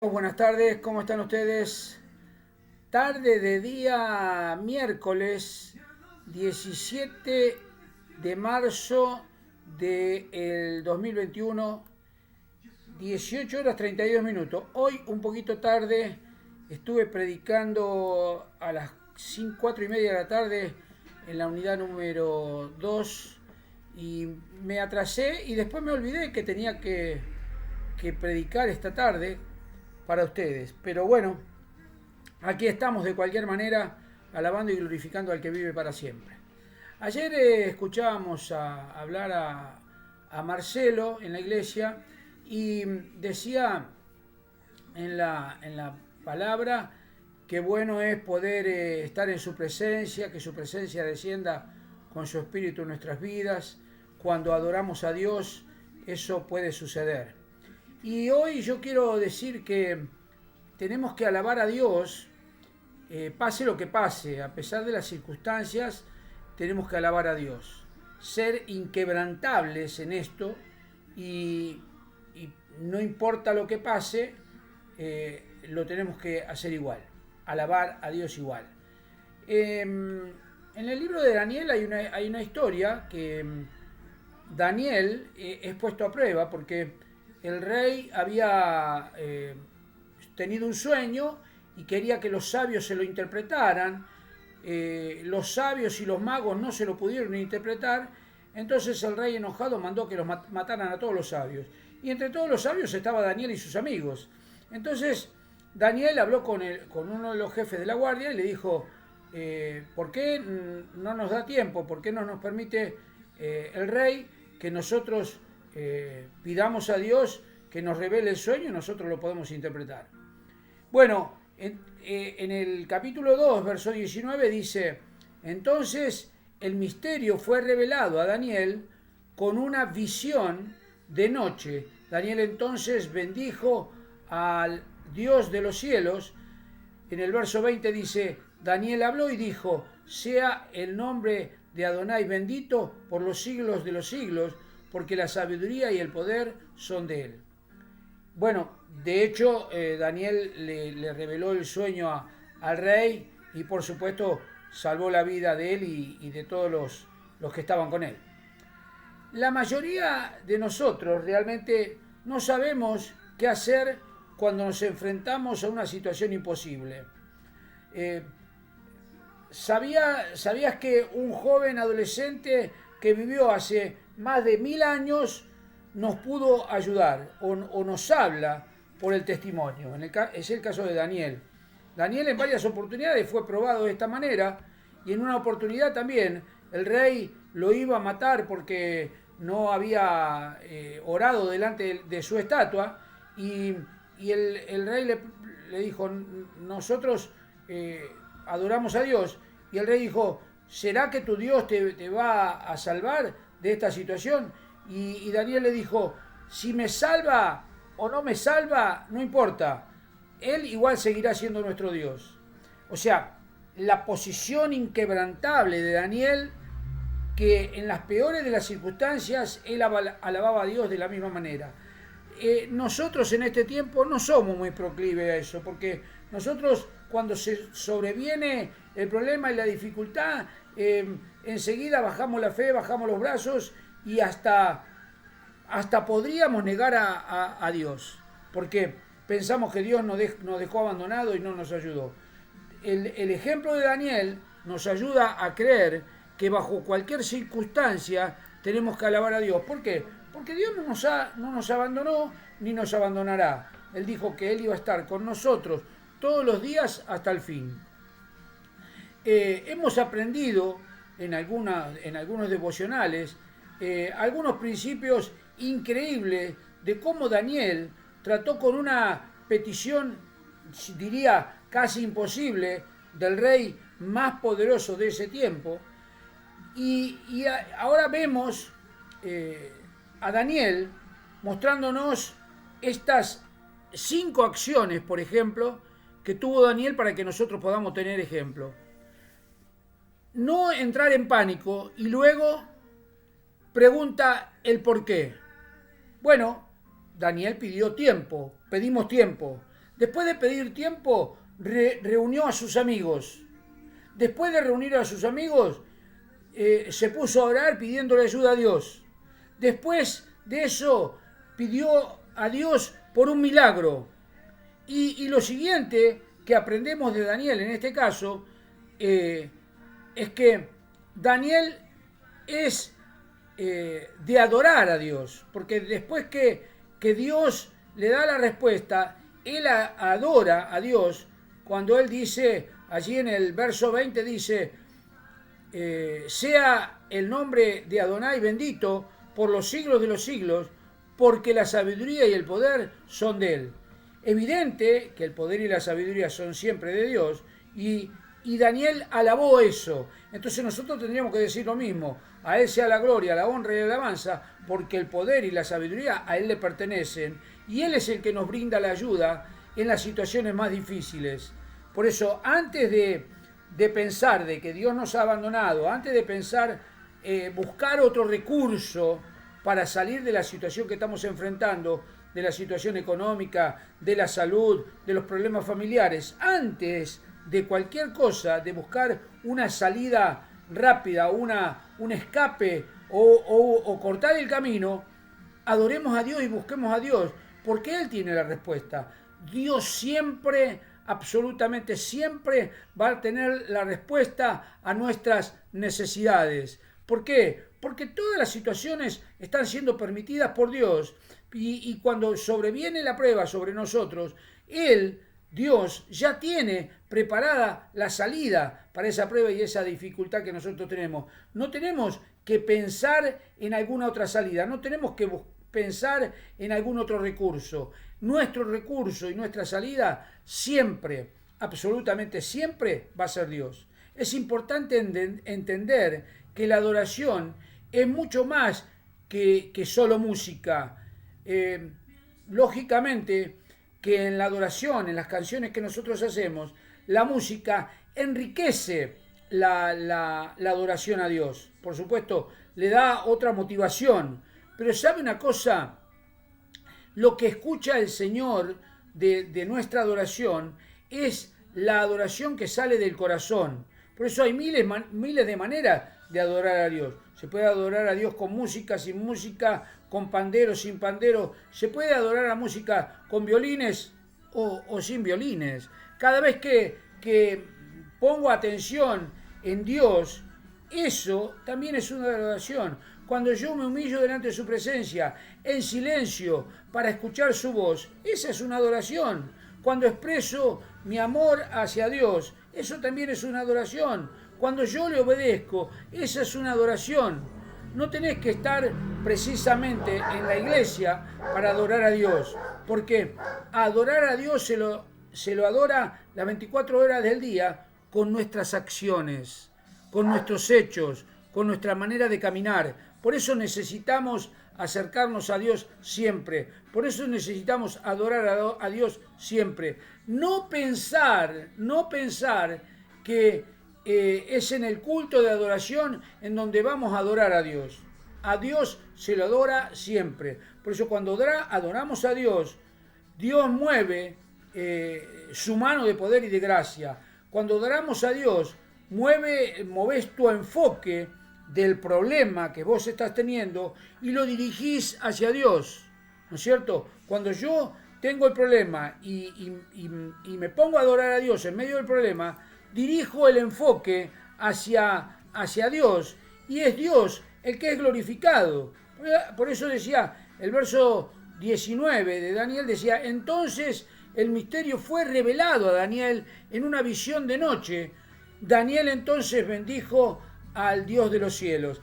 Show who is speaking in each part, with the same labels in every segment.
Speaker 1: Buenas tardes, ¿cómo están ustedes? Tarde de día miércoles 17 de marzo del 2021, 18 horas 32 minutos. Hoy un poquito tarde, estuve predicando a las 4 y media de la tarde en la unidad número 2 y me atrasé y después me olvidé que tenía que predicar esta tarde para ustedes. Pero bueno, aquí estamos de cualquier manera, alabando y glorificando al que vive para siempre. Ayer escuchábamos hablar a Marcelo en la iglesia y decía en la palabra que bueno es poder estar en su presencia, que su presencia descienda con su espíritu en nuestras vidas. Cuando adoramos a Dios, eso puede suceder. Y hoy yo quiero decir que tenemos que alabar a Dios, pase lo que pase, a pesar de las circunstancias, tenemos que alabar a Dios. Ser inquebrantables en esto y no importa lo que pase, lo tenemos que hacer igual, alabar a Dios igual. En el libro de Daniel hay una historia que Daniel es puesto a prueba porque el rey había tenido un sueño y quería que los sabios se lo interpretaran. Los sabios y los magos no se lo pudieron interpretar, entonces el rey enojado mandó que los mataran a todos los sabios. Y entre todos los sabios estaba Daniel y sus amigos. Entonces Daniel habló con uno de los jefes de la guardia y le dijo, ¿por qué no nos da tiempo? ¿Por qué no nos permite el rey que nosotros pidamos a Dios que nos revele el sueño y nosotros lo podemos interpretar? Bueno, en el capítulo 2, verso 19 dice, entonces el misterio fue revelado a Daniel con una visión de noche. Daniel entonces bendijo al Dios de los cielos. En el verso 20 dice, Daniel habló y dijo, sea el nombre de Adonai bendito por los siglos de los siglos, porque la sabiduría y el poder son de él. Bueno, de hecho, Daniel le reveló el sueño al rey y por supuesto salvó la vida de él y de todos los que estaban con él. La mayoría de nosotros realmente no sabemos qué hacer cuando nos enfrentamos a una situación imposible. ¿Sabías que un joven adolescente que vivió hace más de 1000 años nos pudo ayudar o nos habla por el testimonio? Es el caso de Daniel. Daniel en varias oportunidades fue probado de esta manera y en una oportunidad también el rey lo iba a matar porque no había orado delante de su estatua y el rey le dijo, nosotros adoramos a Dios, y el rey dijo, ¿será que tu Dios te va a salvar de esta situación? Y Daniel le dijo, si me salva o no me salva, no importa, él igual seguirá siendo nuestro Dios. O sea, la posición inquebrantable de Daniel, que en las peores de las circunstancias él alababa a Dios de la misma manera. Nosotros en este tiempo no somos muy proclives a eso, porque nosotros cuando se sobreviene el problema y la dificultad, enseguida bajamos la fe, bajamos los brazos y hasta podríamos negar a Dios, porque pensamos que Dios nos dejó abandonado y no nos ayudó. El ejemplo de Daniel nos ayuda a creer que bajo cualquier circunstancia tenemos que alabar a Dios. ¿Por qué? Porque Dios no nos abandonó ni nos abandonará. Él dijo que Él iba a estar con nosotros todos los días hasta el fin. Hemos aprendido en algunos devocionales algunos principios increíbles de cómo Daniel trató con una petición, diría, casi imposible del rey más poderoso de ese tiempo. Y ahora vemos a Daniel mostrándonos estas 5 acciones, por ejemplo, que tuvo Daniel para que nosotros podamos tener ejemplo. No entrar en pánico y luego pregunta el por qué. Bueno, Daniel pidió tiempo, pedimos tiempo. Después de pedir tiempo, reunió a sus amigos. Después de reunir a sus amigos, se puso a orar pidiéndole ayuda a Dios. Después de eso, pidió a Dios por un milagro. Y lo siguiente que aprendemos de Daniel en este caso es que Daniel es de adorar a Dios, porque después que Dios le da la respuesta, él adora a Dios cuando él dice, allí en el verso 20 dice, sea el nombre de Adonai bendito por los siglos de los siglos, porque la sabiduría y el poder son de él. Evidente que el poder y la sabiduría son siempre de Dios, y Daniel alabó eso. Entonces nosotros tendríamos que decir lo mismo: a él sea la gloria, la honra y la alabanza, porque el poder y la sabiduría a él le pertenecen, y él es el que nos brinda la ayuda en las situaciones más difíciles. Por eso, antes de pensar de que Dios nos ha abandonado, antes de pensar buscar otro recurso para salir de la situación que estamos enfrentando, de la situación económica, de la salud, de los problemas familiares, antes de cualquier cosa, de buscar una salida rápida, un escape o cortar el camino, adoremos a Dios y busquemos a Dios, porque Él tiene la respuesta. Dios siempre, absolutamente siempre, va a tener la respuesta a nuestras necesidades. ¿Por qué? Porque todas las situaciones están siendo permitidas por Dios, y cuando sobreviene la prueba sobre nosotros, Él, Dios, ya tiene preparada la salida para esa prueba y esa dificultad que nosotros tenemos. No tenemos que pensar en alguna otra salida, no tenemos que pensar en algún otro recurso. Nuestro recurso y nuestra salida siempre, absolutamente siempre, va a ser Dios. Es importante entender que la adoración es mucho más que solo música. Lógicamente que en la adoración, en las canciones que nosotros hacemos, la música enriquece la adoración a Dios. Por supuesto, le da otra motivación. Pero ¿sabe una cosa? Lo que escucha el Señor de nuestra adoración es la adoración que sale del corazón. Por eso hay miles de maneras de adorar a Dios. Se puede adorar a Dios con música, sin música, con pandero, sin pandero. Se puede adorar a música con violines o sin violines. Cada vez que pongo atención en Dios, eso también es una adoración. Cuando yo me humillo delante de su presencia, en silencio, para escuchar su voz, esa es una adoración. Cuando expreso mi amor hacia Dios, eso también es una adoración. Cuando yo le obedezco, esa es una adoración. No tenés que estar precisamente en la iglesia para adorar a Dios, porque adorar a Dios se lo adora las 24 horas del día con nuestras acciones, con nuestros hechos, con nuestra manera de caminar. Por eso necesitamos acercarnos a Dios siempre. Por eso necesitamos adorar a Dios siempre. No pensar que es en el culto de adoración en donde vamos a adorar a Dios. A Dios se lo adora siempre. Por eso cuando adoramos a Dios, Dios mueve su mano de poder y de gracia. Cuando adoramos a Dios, moves tu enfoque del problema que vos estás teniendo y lo dirigís hacia Dios, ¿no es cierto? Cuando yo tengo el problema y me pongo a adorar a Dios en medio del problema, dirijo el enfoque hacia Dios, y es Dios el que es glorificado. Por eso decía el verso 19 de Daniel, decía: entonces el misterio fue revelado a Daniel en una visión de noche. Daniel entonces bendijo al Dios de los cielos.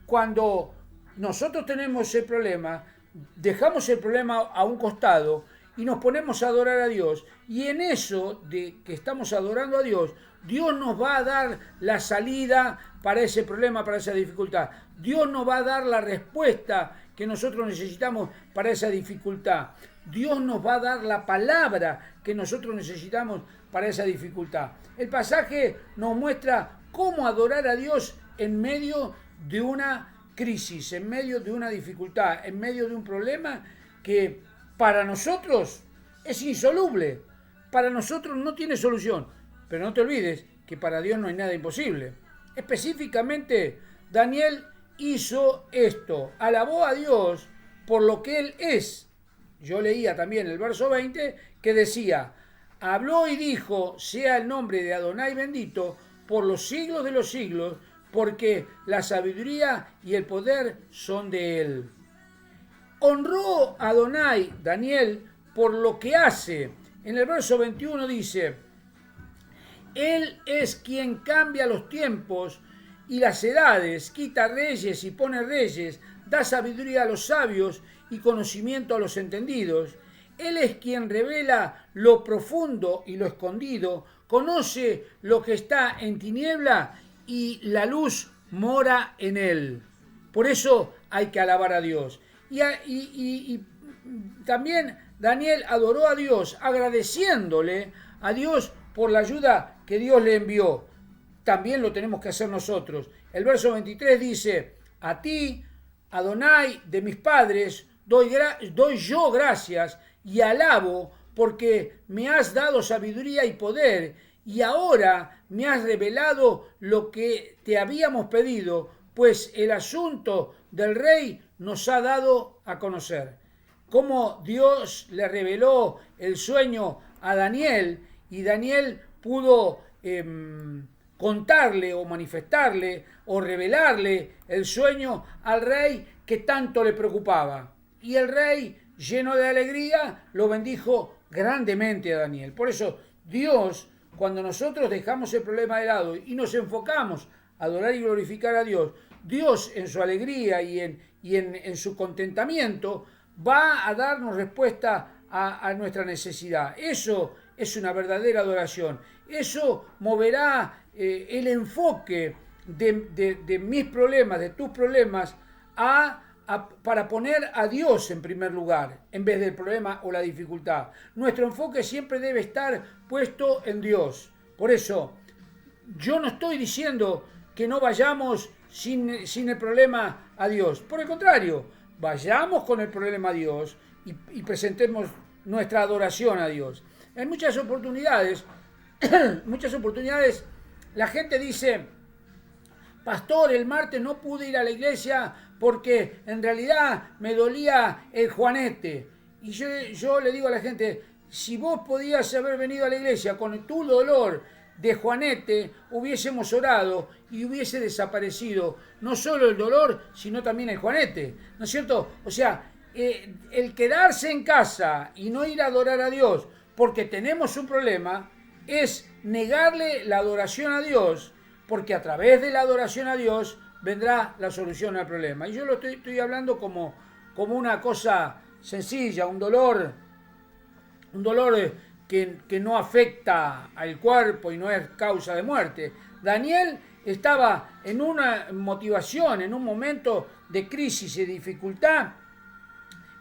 Speaker 1: Cuando nosotros tenemos ese problema, dejamos el problema a un costado y nos ponemos a adorar a Dios, y en eso de que estamos adorando a Dios, Dios nos va a dar la salida para ese problema, para esa dificultad. Dios nos va a dar la respuesta que nosotros necesitamos para esa dificultad. Dios nos va a dar la palabra que nosotros necesitamos para esa dificultad. El pasaje nos muestra cómo adorar a Dios en medio de una crisis, en medio de una dificultad, en medio de un problema que para nosotros es insoluble. Para nosotros no tiene solución. Pero no te olvides que para Dios no hay nada imposible. Específicamente, Daniel hizo esto, alabó a Dios por lo que Él es. Yo leía también el verso 20 que decía, habló y dijo, sea el nombre de Adonai bendito por los siglos de los siglos, porque la sabiduría y el poder son de Él. Honró a Adonai, Daniel, por lo que hace. En el verso 21 dice, Él es quien cambia los tiempos y las edades, quita reyes y pone reyes, da sabiduría a los sabios y conocimiento a los entendidos. Él es quien revela lo profundo y lo escondido, conoce lo que está en tiniebla y la luz mora en él. Por eso hay que alabar a Dios. Y también Daniel adoró a Dios, agradeciéndole a Dios por la ayuda que Dios le envió. También lo tenemos que hacer nosotros. El verso 23 dice, a ti, Adonai de mis padres, doy yo gracias y alabo porque me has dado sabiduría y poder y ahora me has revelado lo que te habíamos pedido, pues el asunto del rey nos ha dado a conocer. Cómo Dios le reveló el sueño a Daniel y Daniel pudo contarle o manifestarle o revelarle el sueño al rey que tanto le preocupaba. Y el rey, lleno de alegría, lo bendijo grandemente a Daniel. Por eso Dios, cuando nosotros dejamos el problema de lado y nos enfocamos a adorar y glorificar a Dios, Dios en su alegría y en su contentamiento va a darnos respuesta a nuestra necesidad. Eso es una verdadera adoración. Eso moverá el enfoque de mis problemas, de tus problemas, para poner a Dios en primer lugar, en vez del problema o la dificultad. Nuestro enfoque siempre debe estar puesto en Dios. Por eso, yo no estoy diciendo que no vayamos sin el problema a Dios. Por el contrario, vayamos con el problema a Dios y presentemos nuestra adoración a Dios. En muchas oportunidades la gente dice, pastor, el martes no pude ir a la iglesia porque en realidad me dolía el juanete. Y yo le digo a la gente, si vos podías haber venido a la iglesia con tu dolor de juanete, hubiésemos orado y hubiese desaparecido no solo el dolor, sino también el juanete. ¿No es cierto? O sea, el quedarse en casa y no ir a adorar a Dios porque tenemos un problema es negarle la adoración a Dios, porque a través de la adoración a Dios vendrá la solución al problema. Y yo lo estoy hablando como una cosa sencilla, un dolor que no afecta al cuerpo y no es causa de muerte. Daniel estaba en una motivación, en un momento de crisis y dificultad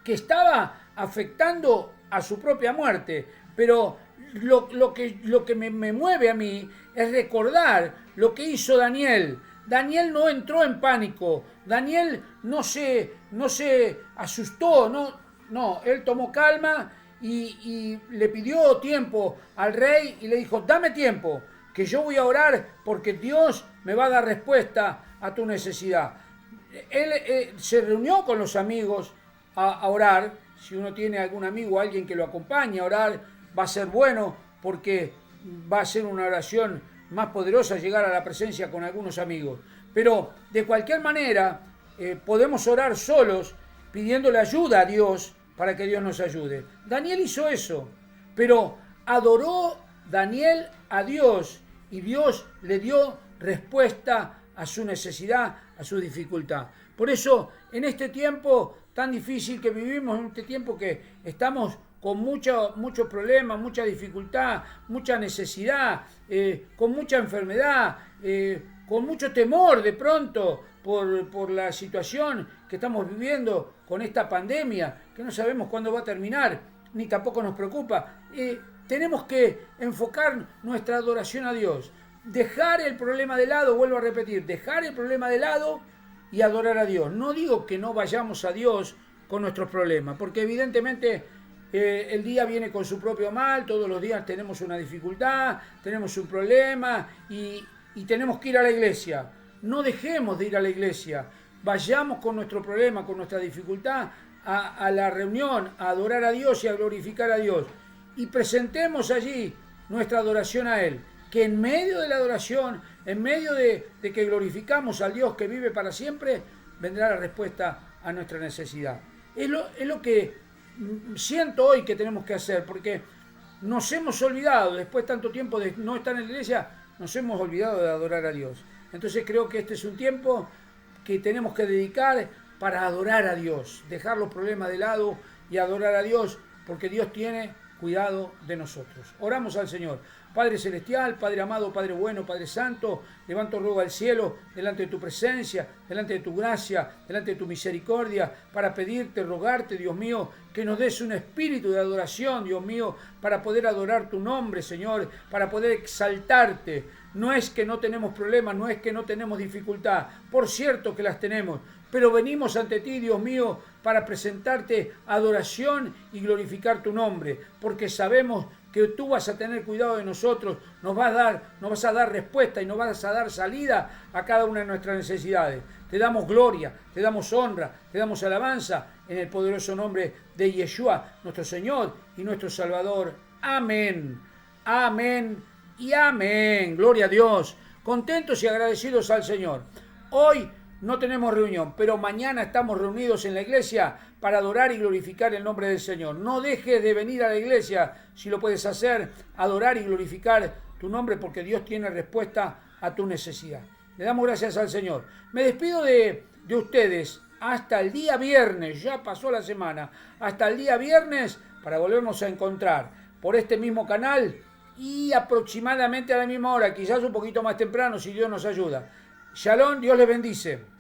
Speaker 1: que estaba afectando a su propia muerte, pero lo que me mueve a mí es recordar lo que hizo Daniel. Daniel no entró en pánico, Daniel no se asustó, no, él tomó calma y le pidió tiempo al rey y le dijo, dame tiempo, que yo voy a orar porque Dios me va a dar respuesta a tu necesidad. Él se reunió con los amigos a orar. Si uno tiene algún amigo o alguien que lo acompañe a orar, va a ser bueno porque va a ser una oración más poderosa llegar a la presencia con algunos amigos. Pero de cualquier manera podemos orar solos pidiéndole ayuda a Dios para que Dios nos ayude. Daniel hizo eso, pero adoró Daniel a Dios y Dios le dio respuesta a su necesidad, a su dificultad. Por eso, en este tiempo tan difícil que vivimos, en este tiempo que estamos con muchos problemas, mucha dificultad, mucha necesidad, con mucha enfermedad, con mucho temor de pronto por la situación que estamos viviendo con esta pandemia, que no sabemos cuándo va a terminar, ni tampoco nos preocupa. Tenemos que enfocar nuestra adoración a Dios, dejar el problema de lado, vuelvo a repetir, dejar el problema de lado y adorar a Dios. No digo que no vayamos a Dios con nuestros problemas, porque evidentemente el día viene con su propio mal, todos los días tenemos una dificultad, tenemos un problema y tenemos que ir a la iglesia. No dejemos de ir a la iglesia, vayamos con nuestro problema, con nuestra dificultad a la reunión, a adorar a Dios y a glorificar a Dios. Y presentemos allí nuestra adoración a Él, que en medio de la adoración, en medio de que glorificamos al Dios que vive para siempre, vendrá la respuesta a nuestra necesidad. Es lo que siento hoy que tenemos que hacer, porque nos hemos olvidado, después de tanto tiempo de no estar en la iglesia, nos hemos olvidado de adorar a Dios. Entonces creo que este es un tiempo que tenemos que dedicar para adorar a Dios, dejar los problemas de lado y adorar a Dios, porque Dios tiene cuidado de nosotros. Oramos al Señor. Padre celestial, Padre amado, Padre bueno, Padre santo, levanto ruego al cielo delante de tu presencia, delante de tu gracia, delante de tu misericordia, para pedirte, rogarte, Dios mío, que nos des un espíritu de adoración, Dios mío, para poder adorar tu nombre, Señor, para poder exaltarte. No es que no tenemos problemas, no es que no tenemos dificultad, por cierto que las tenemos, pero venimos ante ti, Dios mío, para presentarte adoración y glorificar tu nombre, porque sabemos que tú vas a tener cuidado de nosotros, nos vas a dar respuesta y nos vas a dar salida a cada una de nuestras necesidades. Te damos gloria, te damos honra, te damos alabanza en el poderoso nombre de Yeshua, nuestro Señor y nuestro Salvador. Amén, amén y amén. Gloria a Dios. Contentos y agradecidos al Señor. Hoy no tenemos reunión, pero mañana estamos reunidos en la iglesia para adorar y glorificar el nombre del Señor. No dejes de venir a la iglesia, si lo puedes hacer, adorar y glorificar tu nombre, porque Dios tiene respuesta a tu necesidad. Le damos gracias al Señor. Me despido de ustedes hasta el día viernes, ya pasó la semana, hasta el día viernes para volvernos a encontrar por este mismo canal y aproximadamente a la misma hora, quizás un poquito más temprano si Dios nos ayuda. Shalom, Dios les bendice.